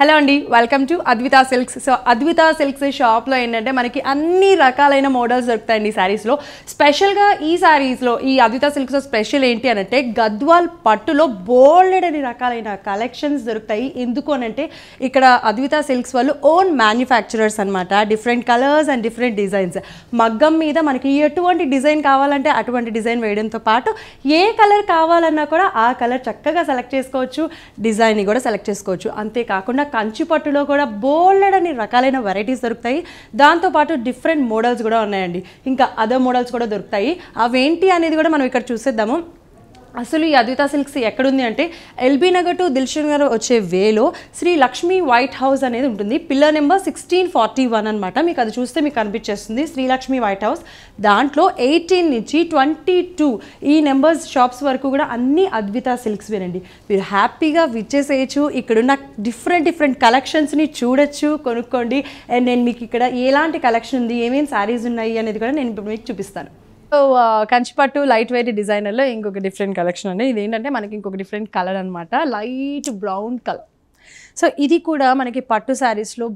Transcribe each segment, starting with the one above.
Hello అండి, welcome to Advitha silks. So Advitha silks షాప్లో ఏంటంటే మనకి అన్ని రకాలైన మోడల్స్ దొరుకుతాయండి శారీస్లో. స్పెషల్గా ఈ శారీస్లో ఈ అద్వితా సిల్క్స్లో స్పెషల్ ఏంటి అనంటే గద్వాల్ పట్టులో బోల్డెడని రకాలైన కలెక్షన్స్ దొరుకుతాయి. ఎందుకు అనంటే ఇక్కడ అద్వితా సిల్క్స్ వాళ్ళు ఓన్ మ్యానుఫ్యాక్చరర్స్ అనమాట. Different colours and different designs. మగ్గం మీద మనకి ఎటువంటి డిజైన్ కావాలంటే అటువంటి డిజైన్ వేయడంతో పాటు ఏ కలర్ కావాలన్నా కూడా ఆ కలర్ చక్కగా సెలెక్ట్ చేసుకోవచ్చు, డిజైన్ని కూడా సెలెక్ట్ చేసుకోవచ్చు. అంతేకాకుండా కంచి పట్టులో కూడా బోల్డని రకాలైన వెరైటీస్ దొరుకుతాయి. దాంతోపాటు డిఫరెంట్ మోడల్స్ కూడా ఉన్నాయండి. ఇంకా అదర్ మోడల్స్ కూడా దొరుకుతాయి. అవేంటి అనేది కూడా మనం ఇక్కడ చూసేద్దాము. అసలు ఈ అద్వితా సిల్క్స్ ఎక్కడుంది అంటే ఎల్బీ నగర్ టు దిల్షుక్ నగర్ వచ్చే వేలో శ్రీ లక్ష్మీ వైట్ హౌస్ అనేది ఉంటుంది. పిల్లర్ నెంబర్ 1641 అనమాట. మీకు అది చూస్తే మీకు కనిపించేస్తుంది శ్రీ లక్ష్మీ వైట్ హౌస్. దాంట్లో 18 నుంచి 22 ఈ నెంబర్స్ షాప్స్ వరకు కూడా అన్ని అద్వితా సిల్క్స్ వినండి. మీరు హ్యాపీగా విచ్చేసేయచ్చు. ఇక్కడున్న డిఫరెంట్ కలెక్షన్స్ని చూడొచ్చు, కొనుక్కోండి. అండ్ నేను మీకు ఇక్కడ ఎలాంటి కలెక్షన్ ఉంది, ఏమేమి శారీస్ ఉన్నాయి అనేది కూడా నేను ఇప్పుడు మీకు చూపిస్తాను. సో కంచిపట్టు లైట్ వెయిట్ డిజైనర్లో ఇంకొక డిఫరెంట్ కలెక్షన్ అండి. ఇదేంటంటే మనకి ఇంకొక డిఫరెంట్ కలర్ అనమాట, లైట్ బ్రౌన్ కలర్. సో ఇది కూడా మనకి పట్టు శారీస్లో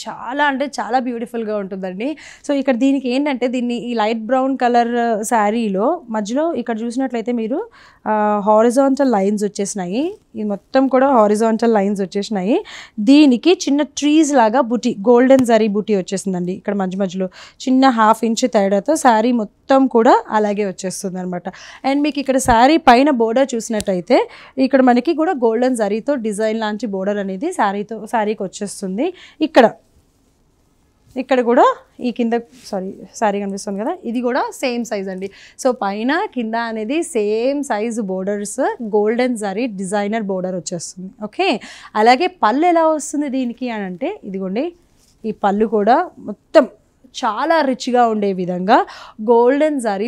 చాలా అంటే చాలా బ్యూటిఫుల్గా ఉంటుందండి. సో ఇక్కడ దీనికి ఏంటంటే దీన్ని ఈ లైట్ బ్రౌన్ కలర్ శారీలో మధ్యలో ఇక్కడ చూసినట్లయితే మీరు హారిజాంటల్ లైన్స్ వచ్చేసినాయి. ఇది మొత్తం కూడా హారిజాంటల్ లైన్స్ వచ్చేసినాయి. దీనికి చిన్న ట్రీస్ లాగా బుటీ, గోల్డెన్ జరీ బుటీ వచ్చేసిందండి. ఇక్కడ మధ్యలో చిన్న 1/2 ఇంచ్ తేడాతో శారీ మొత్తం కూడా అలాగే వచ్చేస్తుంది అనమాట. అండ్ మీకు ఇక్కడ శారీ పైన బోర్డర్ చూసినట్టయితే ఇక్కడ మనకి కూడా గోల్డెన్ జరీతో డిజైన్ లాంటి బోర్డర్ అనేది శారీకి వచ్చేస్తుంది. ఇక్కడ కూడా ఈ కింద శారీ కనిపిస్తుంది కదా, ఇది కూడా సేమ్ సైజ్ అండి. సో పైన కింద అనేది same size borders, golden zari designer border వచ్చేస్తుంది. ఓకే, అలాగే పళ్ళు ఎలా వస్తుంది దీనికి అని అంటే ఇదిగోండి, ఈ పళ్ళు కూడా మొత్తం చాలా రిచ్గా ఉండే విధంగా గోల్డెన్ జరీ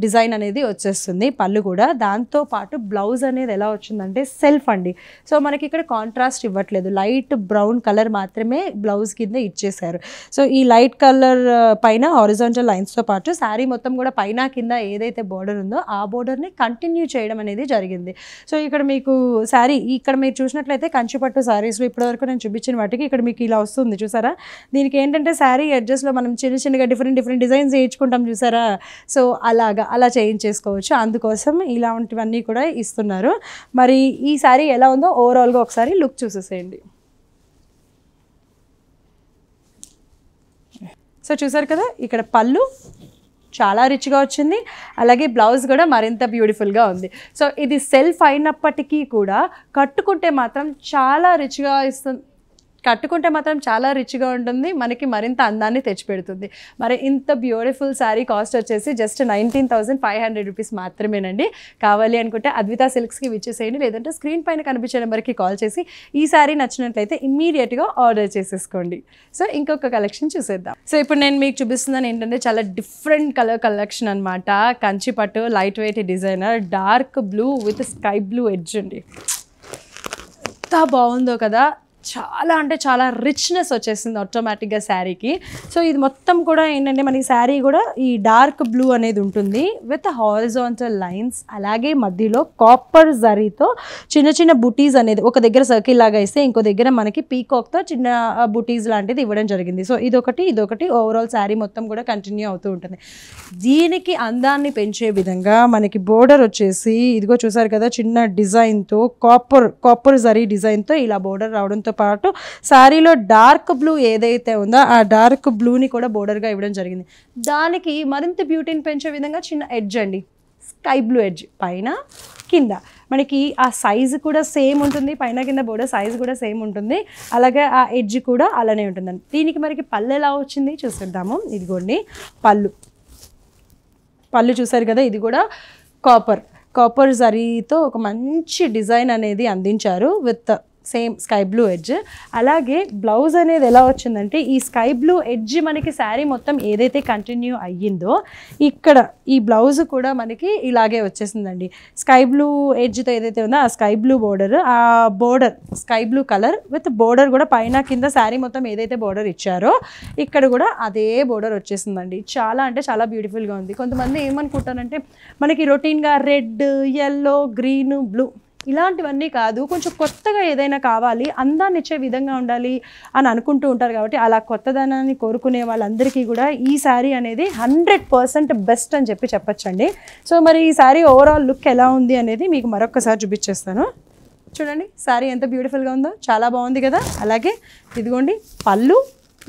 డిజైన్ అనేది వచ్చేస్తుంది పళ్ళు కూడా. దాంతోపాటు బ్లౌజ్ అనేది ఎలా వచ్చిందంటే సెల్ఫ్ అండి. సో మనకి ఇక్కడ కాంట్రాస్ట్ ఇవ్వట్లేదు, లైట్ బ్రౌన్ కలర్ మాత్రమే బ్లౌజ్ కింద ఇచ్చేసారు. సో ఈ లైట్ కలర్ పైన హారిజాంటల్ లైన్స్తో పాటు శారీ మొత్తం కూడా పైన కింద ఏదైతే బోర్డర్ ఉందో ఆ బోర్డర్ని కంటిన్యూ చేయడం అనేది జరిగింది. సో ఇక్కడ మీకు శారీ ఇక్కడ మీరు చూసినట్లయితే కంచిపట్టు శారీస్లో ఇప్పటివరకు నేను చూపించిన వాటికి ఇక్కడ మీకు ఇలా వస్తుంది చూసారా. దీనికి ఏంటంటే శారీ ఎడ్జెస్లో మనం చిన్నగా డిఫరెంట్ డిజైన్స్ చేయించుకుంటాం చూసారా. సో అలా చేయించేసుకోవచ్చు. అందుకోసం ఇలాంటివన్నీ కూడా ఇస్తున్నారు. మరి ఈ శారీ ఎలా ఉందో ఓవరాల్గా ఒకసారి లుక్ చూసేసేయండి. సో చూసారు కదా, ఇక్కడ పళ్ళు చాలా రిచ్గా వచ్చింది, అలాగే బ్లౌజ్ కూడా మరింత బ్యూటిఫుల్గా ఉంది. సో ఇది సెల్ఫ్ అయినప్పటికీ కూడా కట్టుకుంటే మాత్రం చాలా రిచ్గా ఉంటుంది, మనకి మరింత అందాన్ని తెచ్చిపెడుతుంది. మరి ఇంత బ్యూటిఫుల్ శారీ కాస్ట్ వచ్చేసి జస్ట్ 19,500 రూపీస్ మాత్రమేనండి. కావాలి అనుకుంటే అద్వితా సిల్క్స్కి విచ్చేసేయండి, లేదంటే స్క్రీన్ పైన కనిపించే నెంబర్కి కాల్ చేసి ఈ శారీ నచ్చినట్లయితే ఇమ్మీడియట్గా ఆర్డర్ చేసేసుకోండి. సో ఇంకొక కలెక్షన్ చూసేద్దాం. సో ఇప్పుడు నేను మీకు చూపిస్తున్నాను ఏంటంటే చాలా డిఫరెంట్ కలర్ కలెక్షన్ అనమాట. కంచిపట్టు light weight designer, dark blue with sky blue edge అండి. ఎంత బాగుందో కదా, చాలా అంటే చాలా రిచ్నెస్ వచ్చేసింది ఆటోమేటిక్గా శారీకి. సో ఇది మొత్తం కూడా ఏంటంటే మనకి శారీ కూడా ఈ డార్క్ బ్లూ అనేది ఉంటుంది విత్ హారిజాంటల్ లైన్స్, అలాగే మధ్యలో కాపర్ జరీతో చిన్న బుటీస్ అనేది ఒక దగ్గర సర్కిల్ లాగా ఇస్తే ఇంకో దగ్గర మనకి పీకాక్తో చిన్న బుటీస్ లాంటిది ఇవ్వడం జరిగింది. సో ఇదొకటి ఓవరాల్ శారీ మొత్తం కూడా కంటిన్యూ అవుతూ ఉంటుంది. దీనికి అందాన్ని పెంచే విధంగా మనకి బోర్డర్ వచ్చేసి ఇదిగో చూసారు కదా, చిన్న డిజైన్తో కాపర్ జరీ డిజైన్తో ఇలా బోర్డర్ రావడంతో పాటు శారీలో డార్క్ బ్లూ ఏదైతే ఉందో ఆ డార్క్ బ్లూని కూడా బోర్డర్గా ఇవ్వడం జరిగింది. దానికి మరింత బ్యూటీని పెంచే విధంగా చిన్న ఎడ్జ్ అండి, స్కై బ్లూ ఎడ్జ్ పైన కింద. మనకి ఆ సైజు కూడా సేమ్ ఉంటుంది, పైన కింద బోర్డర్ సైజు కూడా సేమ్ ఉంటుంది, అలాగే ఆ ఎడ్జ్ కూడా అలానే ఉంటుందండి. దీనికి మనకి పళ్ళు ఎలా వచ్చింది చూసేద్దాము. ఇదిగోండి పళ్ళు చూసారు కదా, ఇది కూడా కాపర్ జరీతో ఒక మంచి డిజైన్ అనేది అందించారు with same sky blue edge. అలాగే బ్లౌజ్ అనేది ఎలా వచ్చిందంటే ఈ స్కై బ్లూ ఎడ్జ్ మనకి శారీ మొత్తం ఏదైతే కంటిన్యూ అయ్యిందో ఇక్కడ ఈ బ్లౌజ్ కూడా మనకి ఇలాగే వచ్చేసిందండి. స్కై బ్లూ ఎడ్జ్తో ఏదైతే ఉందో ఆ స్కై బ్లూ బోర్డర్, ఆ border sky blue colour with border కూడా పైన కింద శారీ మొత్తం ఏదైతే బోర్డర్ ఇచ్చారో ఇక్కడ కూడా అదే బోర్డర్ వచ్చేసిందండి. చాలా అంటే చాలా బ్యూటిఫుల్గా ఉంది. కొంతమంది ఏమనుకుంటారంటే మనకి రొటీన్గా రెడ్, ఎల్లో, గ్రీన్, బ్లూ ఇలాంటివన్నీ కాదు, కొంచెం కొత్తగా ఏదైనా కావాలి, అందాన్ని ఇచ్చే విధంగా ఉండాలి అని అనుకుంటూ ఉంటారు కాబట్టి అలా కొత్తదనాన్ని కోరుకునే వాళ్ళందరికీ కూడా ఈ శారీ అనేది 100% బెస్ట్ అని చెప్పచ్చండి. సో మరి ఈ శారీ ఓవరాల్ లుక్ ఎలా ఉంది అనేది మీకు మరొకసారి చూపించేస్తాను. చూడండి శారీ ఎంత బ్యూటిఫుల్గా ఉందో, చాలా బాగుంది కదా. అలాగే ఇదిగోండి పళ్ళు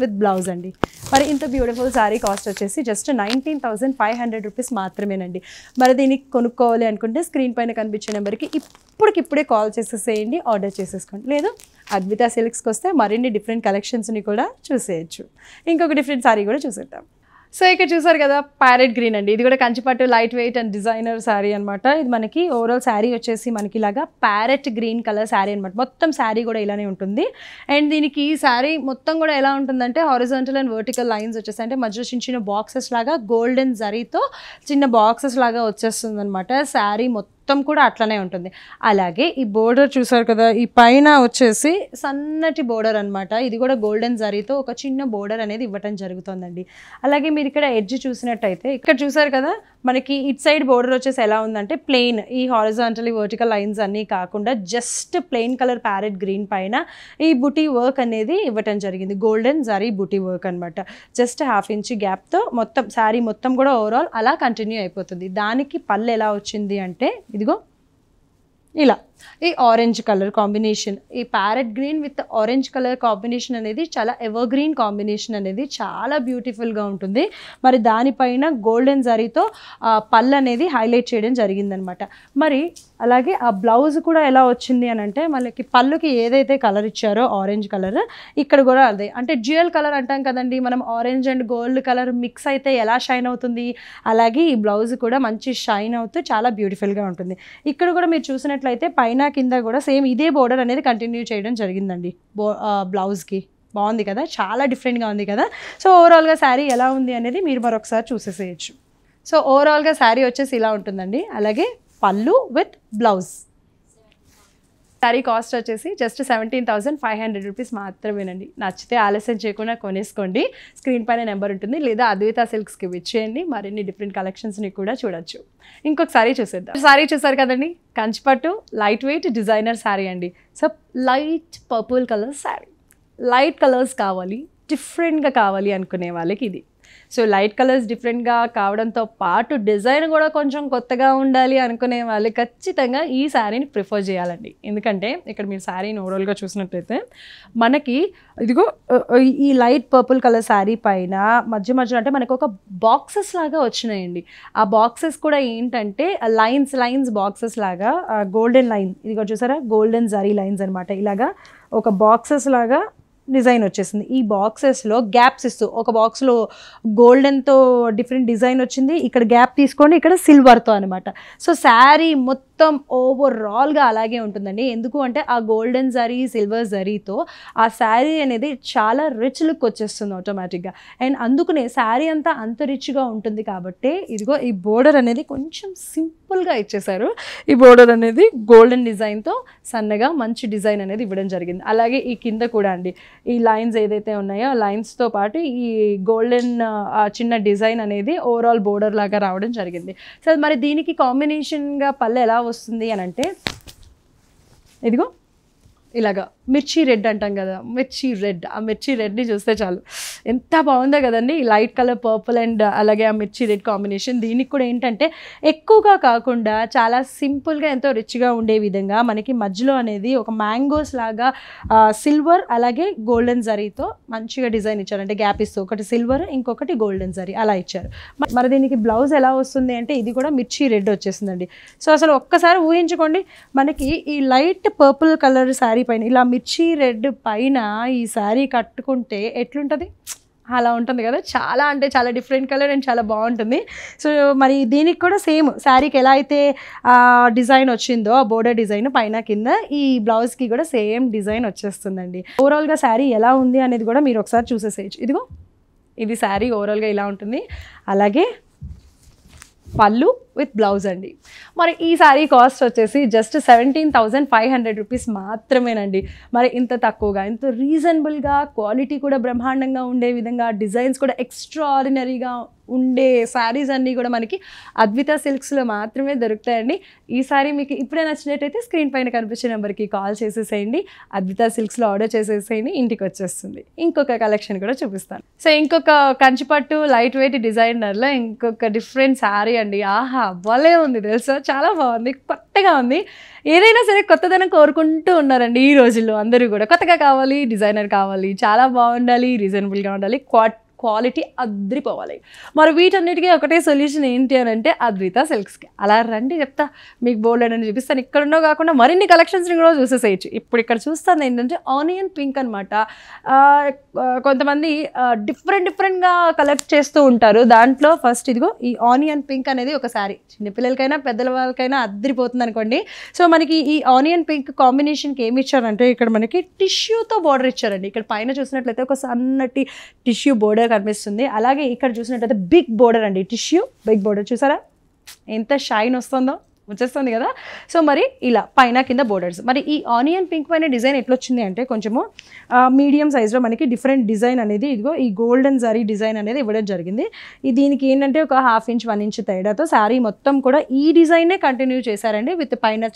విత్ బ్లౌజ్ అండి. మరి ఇంత బ్యూటిఫుల్ శారీ కాస్ట్ వచ్చేసి జస్ట్ 19,500 రూపీస్ మాత్రమేనండి. మరి దీనికి కొనుక్కోవాలి అనుకుంటే స్క్రీన్ పైన కనిపించే నెంబర్కి ఇప్పుడే కాల్ చేసేసేయండి, ఆర్డర్ చేసేసుకోండి. లేదు అద్విత సిల్క్స్కి వస్తే మరిన్ని డిఫరెంట్ కలెక్షన్స్ని కూడా చూసేయచ్చు. ఇంకొక డిఫరెంట్ శారీ కూడా చూసేద్దాం. సో ఇక్కడ చూసారు కదా ప్యారెట్ గ్రీన్ అండి. ఇది కూడా కంచిపట్టు light weight and designer sari అనమాట. ఇది మనకి ఓవరాల్ శారీ వచ్చేసి మనకి ఇలాగా ప్యారెట్ గ్రీన్ కలర్ శారీ అనమాట. మొత్తం శారీ కూడా ఇలానే ఉంటుంది. అండ్ దీనికి ఈ శారీ మొత్తం కూడా ఎలా ఉంటుందంటే హారిజాంటల్ అండ్ వర్టికల్ లైన్స్ వచ్చేసి అంటే మధ్యలో చిన్న బాక్సెస్ లాగా గోల్డెన్ జరీతో చిన్న బాక్సెస్ లాగా వచ్చేస్తుంది అనమాట. శారీ మొత్తం కూడా అట్లనే ఉంటుంది. అలాగే ఈ బోర్డర్ చూసారు కదా, ఈ పైన వచ్చేసి సన్నటి బోర్డర్ అనమాట. ఇది కూడా గోల్డెన్ జరీతో ఒక చిన్న బోర్డర్ అనేది ఇవ్వటం జరుగుతుందండి. అలాగే మీరు ఇక్కడ ఎడ్జ్ చూసినట్టయితే ఇక్కడ చూసారు కదా మనకి ఇట్ సైడ్ బోర్డర్ వచ్చేసి ఎలా ఉందంటే ప్లెయిన్, ఈ హారిజాంటల్ వర్టికల్ లైన్స్ అన్నీ కాకుండా just plain colour parrot green పైన ఈ బుటీ వర్క్ అనేది ఇవ్వటం జరిగింది. గోల్డెన్ జరీ బుటీ వర్క్ అనమాట. జస్ట్ 1/2 ఇంచ్ గ్యాప్తో మొత్తం శారీ మొత్తం కూడా ఓవరాల్ అలా కంటిన్యూ అయిపోతుంది. దానికి పళ్ళు ఎలా వచ్చింది అంటే ఇదిగో ఇలా ఈ ఆరెంజ్ కలర్ కాంబినేషన్, ఈ parrot green with orange colour combination అనేది చాలా ఎవర్ గ్రీన్ కాంబినేషన్ అనేది చాలా బ్యూటిఫుల్గా ఉంటుంది. మరి దానిపైన గోల్డెన్ జరీతో పళ్ళు అనేది హైలైట్ చేయడం జరిగిందనమాట. మరి అలాగే ఆ బ్లౌజ్ కూడా ఎలా వచ్చింది అని అంటే మనకి పళ్ళుకి ఏదైతే కలర్ ఇచ్చారో ఆరెంజ్ కలర్, ఇక్కడ కూడా అదే అంటే డ్యూయల్ కలర్ అంటాం కదండి మనం, orange and gold colour mix అయితే ఎలా షైన్ అవుతుంది, అలాగే ఈ బ్లౌజ్ కూడా మంచి షైన్ అవుతూ చాలా బ్యూటిఫుల్గా ఉంటుంది. ఇక్కడ కూడా మీరు చూసినట్లయితే పైన కింద కూడా సేమ్ ఇదే బోర్డర్ అనేది కంటిన్యూ చేయడం జరిగిందండి బ్లౌజ్కి. బాగుంది కదా, చాలా డిఫరెంట్గా ఉంది కదా. సో ఓవరాల్గా శారీ ఎలా ఉంది అనేది మీరు మరొకసారి చూసేసేయచ్చు. సో ఓవరాల్గా శారీ వచ్చేసి ఇలా ఉంటుందండి. అలాగే పళ్ళు విత్ బ్లౌజ్. శారీ కాస్ట్ వచ్చేసి జస్ట్ 17,500 రూపీస్ మాత్రమేనండి. నచ్చితే ఆలస్యం చేయకుండా కొనేసుకోండి. స్క్రీన్ పైన నెంబర్ ఉంటుంది, లేదా అద్విత సిల్క్స్కి విచ్చేయండి. మరిన్ని డిఫరెంట్ కలెక్షన్స్ని కూడా చూడొచ్చు. ఇంకొక శారీ చూసేద్దాం. శారీ చూసారు కదండి, కంచిపట్టు లైట్ వెయిట్ డిజైనర్ శారీ అండి. So light purple colour sari. Light colours కావాలి, డిఫరెంట్గా కావాలి అనుకునే వాళ్ళకి ఇది. సో లైట్ కలర్స్ డిఫరెంట్గా కావడంతో పాటు డిజైన్ కూడా కొంచెం కొత్తగా ఉండాలి అనుకునే వాళ్ళు ఖచ్చితంగా ఈ శారీని ప్రిఫర్ చేయాలండి. ఎందుకంటే ఇక్కడ మీరు శారీని ఓవరాల్గా చూసినట్లయితే మనకి ఇదిగో ఈ లైట్ పర్పుల్ కలర్ శారీ పైన మధ్య అంటే మనకు ఒక బాక్సెస్ లాగా వచ్చినాయండి. ఆ బాక్సెస్ కూడా ఏంటంటే లైన్స్ బాక్సెస్ లాగా గోల్డెన్ లైన్, ఇదిగో చూసారా గోల్డెన్ జరీ లైన్స్ అనమాట. ఇలాగా ఒక బాక్సెస్ లాగా డిజైన్ వచ్చేసింది. ఈ బాక్సెస్లో గ్యాప్స్ ఇస్తూ ఒక బాక్స్లో గోల్డెన్తో డిఫరెంట్ డిజైన్ వచ్చింది, ఇక్కడ గ్యాప్ తీసుకోండి, ఇక్కడ సిల్వర్తో అనమాట. సో శారీ మొత్తం ఓవరాల్గా అలాగే ఉంటుందండి. ఎందుకు అంటే ఆ గోల్డెన్ జరీ సిల్వర్ జరీతో ఆ శారీ అనేది చాలా రిచ్ లుక్ వచ్చేస్తుంది ఆటోమేటిక్గా. అండ్ అందుకనే శారీ అంతా అంత రిచ్గా ఉంటుంది కాబట్టి ఇదిగో ఈ బోర్డర్ అనేది కొంచెం సింపుల్గా ఇచ్చేసారు. ఈ బోర్డర్ అనేది గోల్డెన్ డిజైన్తో సన్నగా మంచి డిజైన్ అనేది ఇవ్వడం జరిగింది. అలాగే ఈ కింద కూడా అండి ఈ లైన్స్ ఏదైతే ఉన్నాయో లైన్స్తో పాటు ఈ గోల్డెన్ చిన్న డిజైన్ అనేది ఓవరాల్ బోర్డర్ లాగా రావడం జరిగింది. సో మరి దీనికి కాంబినేషన్గా పళ్ళు ఎలా వస్తుంది అని అంటే ఇదిగో ఇలాగా మిర్చి రెడ్ అంటాం కదా, మిర్చి రెడ్. ఆ మిర్చి రెడ్ని చూస్తే చాలు ఎంత బాగుందో కదండి. లైట్ కలర్ పర్పుల్ అండ్ అలాగే ఆ మిర్చి రెడ్ కాంబినేషన్. దీనికి కూడా ఏంటంటే ఎక్కువగా కాకుండా చాలా సింపుల్గా ఎంతో రిచ్గా ఉండే విధంగా మనకి మధ్యలో అనేది ఒక మ్యాంగోస్ లాగా సిల్వర్ అలాగే గోల్డెన్ జరీతో మంచిగా డిజైన్ ఇచ్చారు. అంటే గ్యాప్ ఇస్తూ ఒకటి సిల్వర్ ఇంకొకటి గోల్డెన్ జరీ అలా ఇచ్చారు. మరి దీనికి బ్లౌజ్ ఎలా వస్తుంది అంటే ఇది కూడా మిర్చి రెడ్ వచ్చేసిందండి. సో అసలు ఒక్కసారి ఊహించుకోండి, మనకి ఈ లైట్ పర్పుల్ కలర్ శారీ పైన ఇలా మిర్చి రెడ్ పైన ఈ శారీ కట్టుకుంటే ఎట్లుంటుంది, అలా ఉంటుంది కదా. చాలా అంటే చాలా డిఫరెంట్ కలర్ అండ్ చాలా బాగుంటుంది. సో మరి దీనికి కూడా సేమ్ శారీకి ఎలా అయితే డిజైన్ వచ్చిందో ఆ బోర్డర్ డిజైన్ పైన కింద ఈ బ్లౌజ్కి కూడా సేమ్ డిజైన్ వచ్చేస్తుందండి. ఓవరాల్గా శారీ ఎలా ఉంది అనేది కూడా మీరు ఒకసారి చూసేసేయచ్చు. ఇదిగో ఇది శారీ ఓవరాల్గా ఇలా ఉంటుంది. అలాగే పళ్ళు విత్ బ్లౌజ్ అండి. మరి ఈ శారీ కాస్ట్ వచ్చేసి జస్ట్ 17,500 రూపీస్ మాత్రమేనండి. మరి ఇంత తక్కువగా, ఇంత రీజనబుల్గా, క్వాలిటీ కూడా బ్రహ్మాండంగా ఉండే విధంగా, డిజైన్స్ కూడా ఎక్స్ట్రాడినరీగా ఉండే శారీస్ అన్నీ కూడా మనకి అద్విత సిల్క్స్లో మాత్రమే దొరుకుతాయండి. ఈ శారీ మీకు ఇప్పుడే నచ్చినట్టయితే స్క్రీన్ పైన కనిపించే నెంబర్కి కాల్ చేసేసేయండి, అద్విత సిల్క్స్లో ఆర్డర్ చేసేసేయండి, ఇంటికి వచ్చేస్తుంది. ఇంకొక కలెక్షన్ కూడా చూపిస్తాను. సో ఇంకొక కంచిపట్టు లైట్ వెయిట్ డిజైనర్లో ఇంకొక డిఫరెంట్ శారీ అండి. ఆహా భలే ఉంది తెలుసా, చాలా బాగుంది, కొత్తగా ఉంది. ఏదైనా సరే కొత్తదనం కోరుకుంటూ ఉన్నారండి ఈ రోజుల్లో అందరూ కూడా. కొత్తగా కావాలి, డిజైనర్ కావాలి, చాలా బాగుండాలి, రీజనబుల్గా ఉండాలి, క్వాలిటీ అద్రిపోవాలి. మరి వీటన్నిటికీ ఒకటే సొల్యూషన్ ఏంటి అని అంటే అద్విత సిల్క్స్కి. అలా రండి చెప్తా, మీకు బోల్డ్ అని చూపిస్తాను. ఇక్కడున్నో కాకుండా మరిన్ని కలెక్షన్స్ని కూడా చూసేసేయచ్చు. ఇప్పుడు ఇక్కడ చూస్తాను ఏంటంటే ఆనియన్ పింక్ అనమాట. కొంతమంది డిఫరెంట్గా కలెక్ట్ చేస్తూ ఉంటారు. దాంట్లో ఫస్ట్ ఇదిగో ఈ ఆనియన్ పింక్ అనేది ఒక శారీ, చిన్నపిల్లలకైనా పెద్దల వాళ్ళకైనా అద్రిపోతుంది అనుకోండి. సో మనకి ఈ ఆనియన్ పింక్ కాంబినేషన్కి ఏమి ఇచ్చారంటే ఇక్కడ మనకి టిష్యూతో బోర్డర్ ఇచ్చారండి. ఇక్కడ పైన చూసినట్లయితే ఒక సన్నటి టిష్యూ బోర్డర్ కనిపిస్తుంది. అలాగే ఇక్కడ చూసినట్లయితే బిగ్ బోర్డర్ అండి, టిష్యూ బిగ్ బోర్డర్. చూసారా ఎంత షైన్ వస్తుందో, వచ్చేస్తుంది కదా. సో మరి ఇలా పైన కింద బోర్డర్స్. మరి ఈ ఆనియన్ పింక్ పైన డిజైన్ ఎట్లా వచ్చింది అంటే కొంచెము మీడియం సైజ్లో మనకి డిఫరెంట్ డిజైన్ అనేది ఇదిగో ఈ గోల్డెన్ జరీ డిజైన్ అనేది ఇవ్వడం జరిగింది. దీనికి ఏంటంటే ఒక 1/2 ఇంచ్ 1 ఇంచ్ తేడాతో శారీ మొత్తం కూడా ఈ డిజైన్నే కంటిన్యూ చేశారండి. విత్ పైన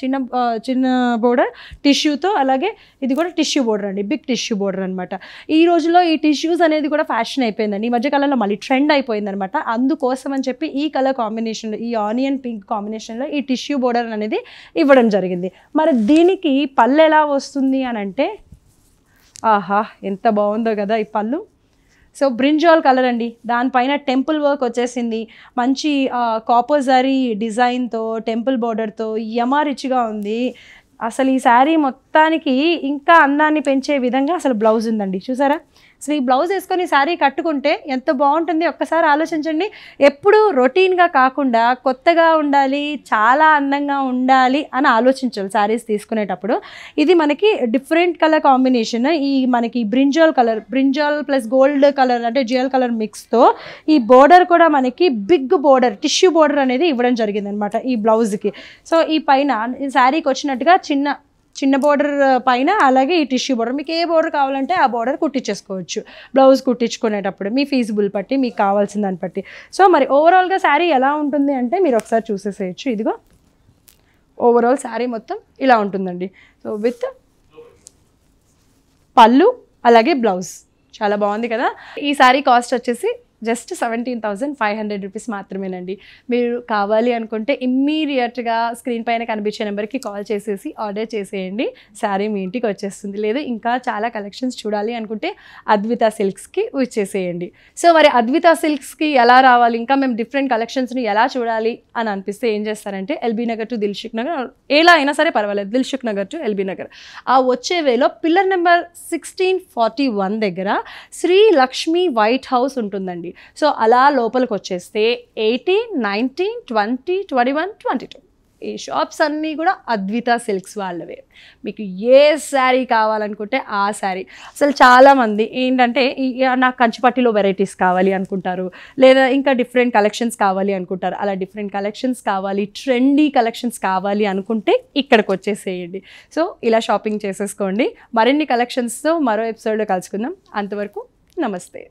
చిన్న బోర్డర్ టిష్యూతో, అలాగే ఇది కూడా టిష్యూ బోర్డర్ అండి, బిగ్ టిష్యూ బోర్డర్ అనమాట. ఈ రోజుల్లో ఈ టిష్యూస్ అనేది కూడా ఫ్యాషన్ అయిపోయిందండి, ఈ మధ్యకాలంలో మళ్ళీ ట్రెండ్ అయిపోయింది అనమాట. అందుకోసం అని చెప్పి ఈ కలర్ కాంబినేషన్లో, ఈ ఆనియన్ పింక్ కాంబినేషన్లో ఈ టిష్యూ బోర్డర్ అనేది ఇవ్వడం జరిగింది. మరి దీనికి పళ్ళు ఎలా వస్తుంది అని అంటే ఆహా ఎంత బాగుందో కదా ఈ పళ్ళు. సో బ్రింజాల్ కలర్ అండి, దానిపైన టెంపుల్ వర్క్ వచ్చేసింది, మంచి కాపర్ జరీ డిజైన్తో టెంపుల్ బోర్డర్తో యమారిచ్గా ఉంది. అసలు ఈ శారీ మొత్తానికి ఇంకా అందాన్ని పెంచే విధంగా అసలు బ్లౌజ్ ఉందండి. చూసారా, అసలు ఈ బ్లౌజ్ వేసుకొని శారీ కట్టుకుంటే ఎంత బాగుంటుంది ఒక్కసారి ఆలోచించండి. ఎప్పుడు రొటీన్గా కాకుండా కొత్తగా ఉండాలి, చాలా అందంగా ఉండాలి అని ఆలోచించాలి శారీస్ తీసుకునేటప్పుడు. ఇది మనకి డిఫరెంట్ కలర్ కాంబినేషన్, ఈ మనకి brinjal colour, brinjal plus gold colour అంటే జియల్ కలర్ మిక్స్తో ఈ బోర్డర్ కూడా మనకి బిగ్ బోర్డర్ టిష్యూ బోర్డర్ అనేది ఇవ్వడం జరిగింది అనమాట ఈ బ్లౌజ్కి. సో ఈ పైన ఈ శారీకి వచ్చినట్టుగా చిన్న బోర్డర్ పైన, అలాగే ఈ టిష్యూ బోర్డర్, మీకు ఏ బోర్డర్ కావాలంటే ఆ బోర్డర్ కుట్టించేసుకోవచ్చు బ్లౌజ్ కుట్టించుకునేటప్పుడు మీ ఫీజిబుల్ బట్టి, మీకు కావాల్సిన దాన్ని బట్టి. సో మరి ఓవరాల్గా శారీ ఎలా ఉంటుంది అంటే మీరు ఒకసారి చూసేసేయచ్చు. ఇదిగో ఓవరాల్ శారీ మొత్తం ఇలా ఉంటుందండి. సో విత్ పళ్ళు అలాగే బ్లౌజ్ చాలా బాగుంది కదా. ఈ శారీ కాస్ట్ వచ్చేసి జస్ట్ 17,500 రూపీస్ మాత్రమేనండి. మీరు కావాలి అనుకుంటే ఇమ్మీడియట్గా స్క్రీన్ పైన కనిపించే నెంబర్కి కాల్ చేసేసి ఆర్డర్ చేసేయండి, శారీ మీ ఇంటికి వచ్చేస్తుంది. లేదు ఇంకా చాలా కలెక్షన్స్ చూడాలి అనుకుంటే అద్విత సిల్క్స్కి వచ్చేసేయండి. సో మరి అద్విత సిల్క్స్కి ఎలా రావాలి, ఇంకా మేము డిఫరెంట్ కలెక్షన్స్ని ఎలా చూడాలి అని అనిపిస్తే ఏం చేస్తారంటే ఎల్బీ నగర్ టు దిల్షుక్ నగర్, ఎలా అయినా సరే పర్వాలేదు, దిల్షుక్ నగర్ టు ఎల్బీ నగర్ ఆ వచ్చే వేలో పిల్లర్ నెంబర్ 1641 దగ్గర శ్రీ లక్ష్మి వైట్ హౌస్ ఉంటుందండి. సో అలా లోపలికి వచ్చేస్తే 18, 19, 20, 21, 22 ఈ షాప్స్ అన్నీ కూడా అద్విత సిల్క్స్ వాళ్ళవే. మీకు ఏ శారీ కావాలనుకుంటే ఆ శారీ. అసలు చాలామంది ఏంటంటే నాకు కంచిపట్టిలో వెరైటీస్ కావాలి అనుకుంటారు, లేదా ఇంకా డిఫరెంట్ కలెక్షన్స్ కావాలి అనుకుంటారు. అలా డిఫరెంట్ కలెక్షన్స్ కావాలి, ట్రెండీ కలెక్షన్స్ కావాలి అనుకుంటే ఇక్కడికి వచ్చేసేయండి. సో ఇలా షాపింగ్ చేసేసుకోండి. మరిన్ని కలెక్షన్స్తో మరో ఎపిసోడ్లో కలుసుకుందాం. అంతవరకు నమస్తే.